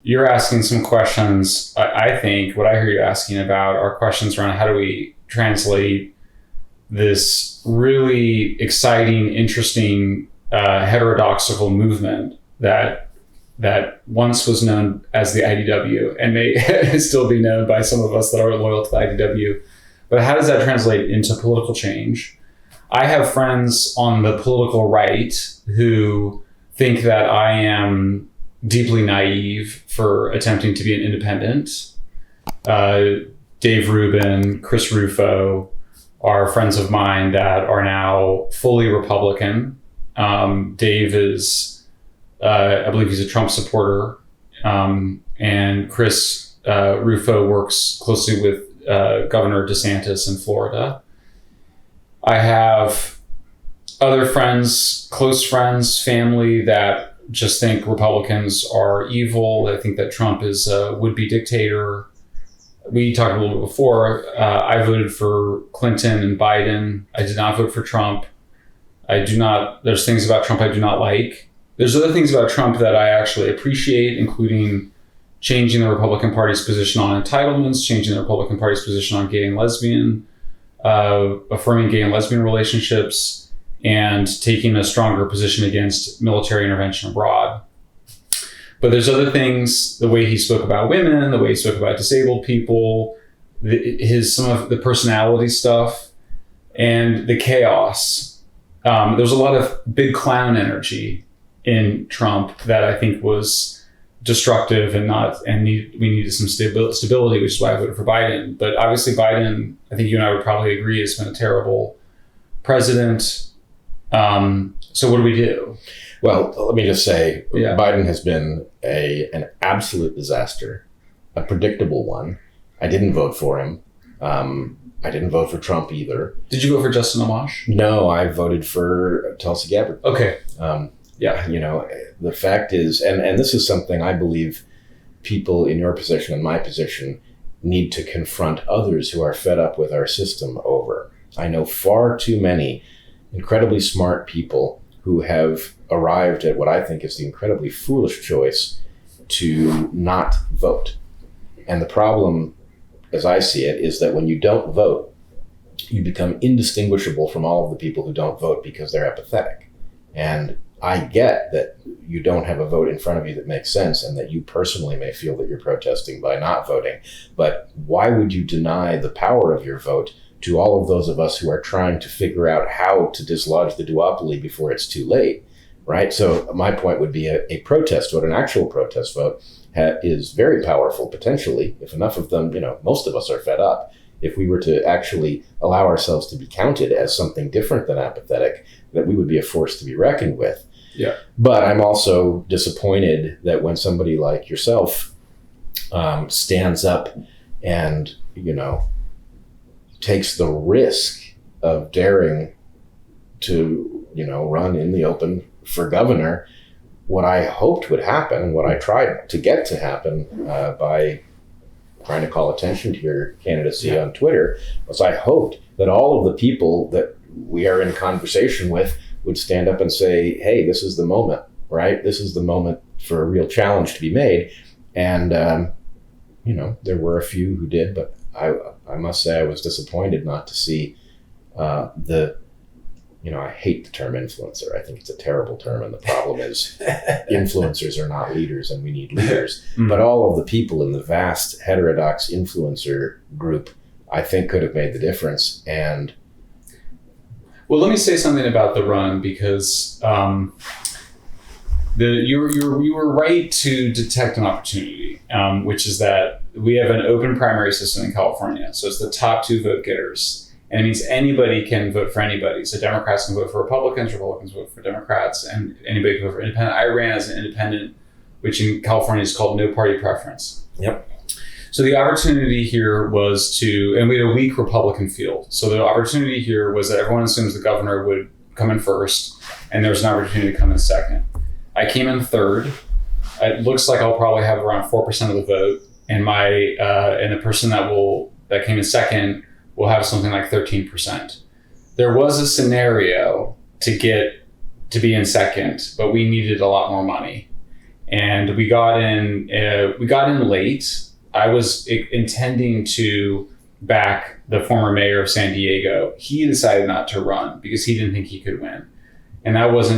You're asking some questions. I think what I hear you asking about are questions around how do we translate this really exciting, interesting, heterodoxical movement that once was known as the IDW and may still be known by some of us that are loyal to the IDW. But how does that translate into political change? I have friends on the political right who think that I am deeply naive for attempting to be an independent. Dave Rubin, Chris Rufo are friends of mine that are now fully Republican. Dave is, I believe he's a Trump supporter. And Chris Rufo works closely with Governor DeSantis in Florida. I have other friends, close friends, family that just think Republicans are evil. They think that Trump is a would-be dictator. We talked a little bit before. I voted for Clinton and Biden. I did not vote for Trump. There's things about Trump I do not like. There's other things about Trump that I actually appreciate, including changing the Republican Party's position on entitlements, changing the Republican Party's position on gay and lesbian, affirming gay and lesbian relationships, and taking a stronger position against military intervention abroad. But there's other things, the way he spoke about women, the way he spoke about disabled people, some of the personality stuff, and the chaos. There's a lot of big clown energy in Trump that I think was destructive we needed some stability, which is why I voted for Biden. But obviously Biden, I think you and I would probably agree, has been a terrible president. So what do we do? Well, let me just say, Biden has been an absolute disaster, a predictable one. I didn't vote for him. I didn't vote for Trump either. Did you vote for Justin Amash? No, I voted for Tulsi Gabbard. Okay. The fact is, and this is something I believe people in your position and my position need to confront others who are fed up with our system over. I know far too many incredibly smart people who have arrived at what I think is the incredibly foolish choice to not vote. And the problem, as I see it, is that when you don't vote, you become indistinguishable from all of the people who don't vote because they're apathetic. And I get that you don't have a vote in front of you that makes sense and that you personally may feel that you're protesting by not voting. But why would you deny the power of your vote to all of those of us who are trying to figure out how to dislodge the duopoly before it's too late, right? So my point would be a protest vote, an actual protest vote is very powerful potentially. If enough of them, most of us are fed up. If we were to actually allow ourselves to be counted as something different than apathetic, that we would be a force to be reckoned with. Yeah. But I'm also disappointed that when somebody like yourself stands up and, takes the risk of daring to, run in the open for governor, what I hoped would happen and what I tried to get to happen by trying to call attention to your candidacy on Twitter was I hoped that all of the people that we are in conversation with would stand up and say, hey, this is the moment, right? This is the moment for a real challenge to be made. And, there were a few who did, but I must say I was disappointed not to see I hate the term influencer. I think it's a terrible term. And the problem is influencers are not leaders and we need leaders. But all of the people in the vast heterodox influencer group, I think could have made the difference. And well, let me say something about the run because you were right to detect an opportunity, which is that we have an open primary system in California. So it's the top two vote getters. And it means anybody can vote for anybody. So Democrats can vote for Republicans vote for Democrats, and anybody can vote for independent. I ran as an independent, which in California is called no party preference. Yep. So the opportunity here was and we had a weak Republican field. So the opportunity here was that everyone assumes the governor would come in first, and there was an opportunity to come in second. I came in third. It looks like I'll probably have around 4% of the vote, and and the person that came in second will have something like 13%. There was a scenario to get to be in second, but we needed a lot more money. and we got in late. I was intending to back the former mayor of San Diego. He decided not to run because he didn't think he could win. And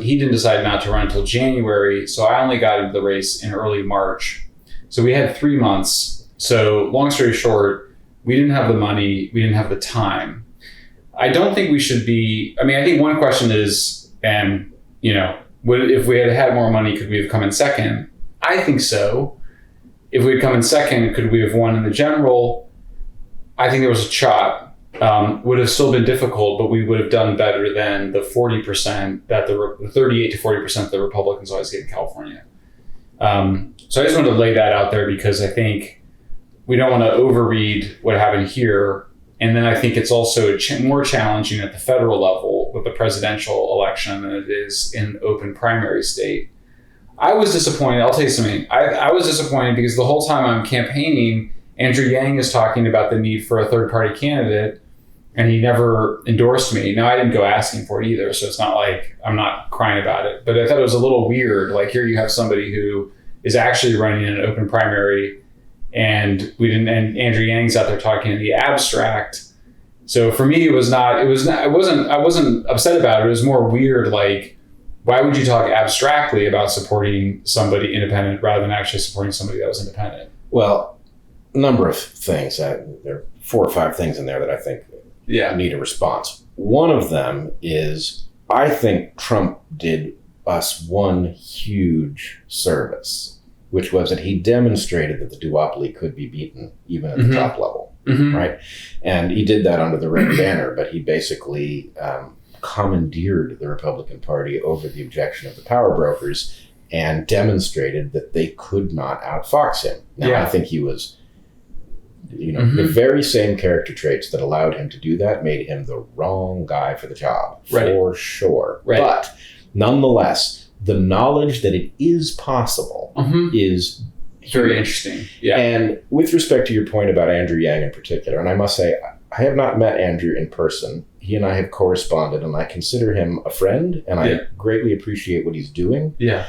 he didn't decide not to run until January. So I only got into the race in early March. So we had 3 months. So long story short, we didn't have the money. We didn't have the time. I don't think we should be, I think one question is, if we had had more money, could we have come in second? I think so. If we had come in second, could we have won in the general? I think there was a shot. Would have still been difficult, but we would have done better than the 40% that the 38 to 40% that the Republicans always get in California. So I just wanted to lay that out there because I think we don't want to overread what happened here. And then I think it's also more challenging at the federal level with the presidential election than it is in open primary state. I was disappointed. I'll tell you something. I was disappointed because the whole time I'm campaigning, Andrew Yang is talking about the need for a third-party candidate, and he never endorsed me. Now, I didn't go asking for it either, so it's not like I'm not crying about it. But I thought it was a little weird. Like, here you have somebody who is actually running in an open primary, and Andrew Yang's out there talking in the abstract. So for me, I wasn't upset about it. It was more weird. Like, why would you talk abstractly about supporting somebody independent rather than actually supporting somebody that was independent? Well, a number of things. There are 4 or 5 things in there that I think need a response. One of them is, I think Trump did us one huge service, which was that he demonstrated that the duopoly could be beaten even at the top level, right? And he did that under the red banner, but he basically commandeered the Republican Party over the objection of the power brokers and demonstrated that they could not outfox him. Now, I think he was, the very same character traits that allowed him to do that made him the wrong guy for the job, for sure. Right. But nonetheless, the knowledge that it is possible is very interesting. Yeah. And with respect to your point about Andrew Yang in particular, and I must say, I have not met Andrew in person. He and I have corresponded, and I consider him a friend, and I greatly appreciate what he's doing. Yeah.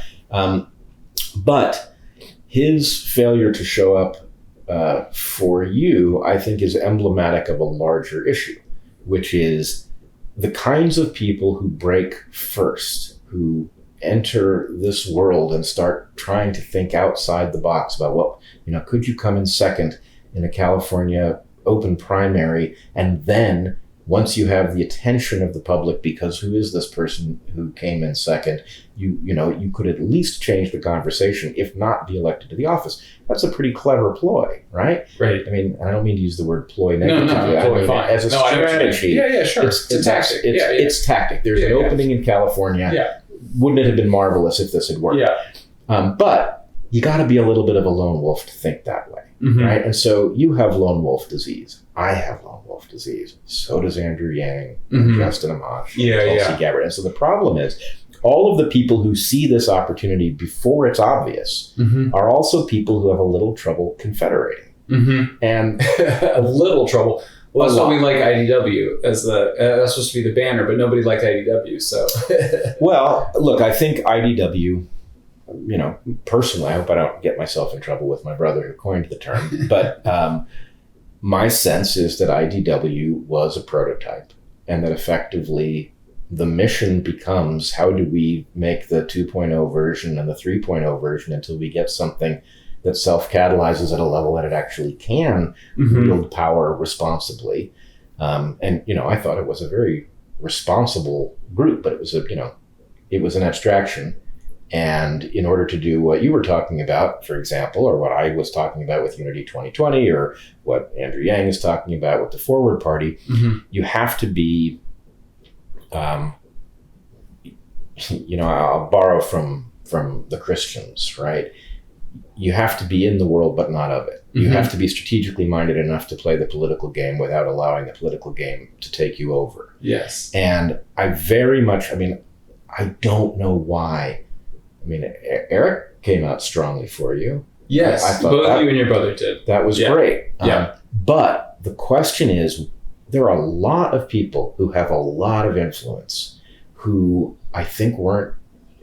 But his failure to show up for you, I think, is emblematic of a larger issue, which is the kinds of people who break first, who enter this world and start trying to think outside the box about could you come in second in a California open primary, and then once you have the attention of the public, because who is this person who came in second, you could at least change the conversation, if not be elected to the office. That's a pretty clever ploy, right? Right. I mean, I don't mean to use the word ploy negatively. No, totally fine. As a strategy. Yeah, sure. It's a tactic. It's tactic. There's an opening in California. Yeah. Wouldn't it have been marvelous if this had worked? Yeah. But you got to be a little bit of a lone wolf to think that way, right? And so you have lone wolf disease. I have lone wolf disease. So does Andrew Yang, Justin Amash, Tulsi Gabbard. And so the problem is, all of the people who see this opportunity before it's obvious are also people who have a little trouble confederating. And a little trouble. Well, that's why we like IDW as that's supposed to be the banner, but nobody liked IDW. So, well, look, I think IDW, personally, I hope I don't get myself in trouble with my brother who coined the term, but my sense is that IDW was a prototype, and that effectively the mission becomes, how do we make the 2.0 version and the 3.0 version until we get something that self-catalyzes at a level that it actually can wield power responsibly. And I thought it was a very responsible group, but it was it was an abstraction. And in order to do what you were talking about, for example, or what I was talking about with Unity 2020, or what Andrew Yang is talking about with the Forward Party, you have to be, I'll borrow from the Christians, right? You have to be in the world, but not of it. You have to be strategically minded enough to play the political game without allowing the political game to take you over. Yes. And I very much, I don't know why. Eric came out strongly for you. Yes, I thought both you and your brother did. That was great. Yeah. But the question is, there are a lot of people who have a lot of influence who I think weren't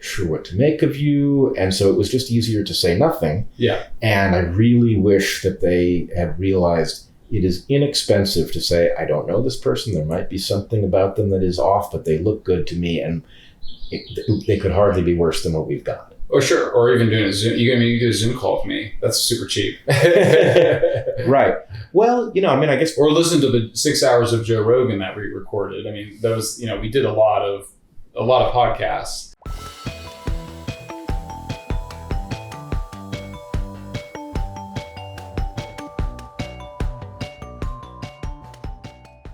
sure what to make of you. And so it was just easier to say nothing. Yeah. And I really wish that they had realized it is inexpensive to say, I don't know this person. There might be something about them that is off, but they look good to me. And they could hardly be worse than what we've got. Or sure. Or even doing a Zoom. You do a Zoom call with me. That's super cheap. Right. Well, I guess. Or listen to the 6 hours of Joe Rogan that we recorded. I mean, those, we did a lot of podcasts.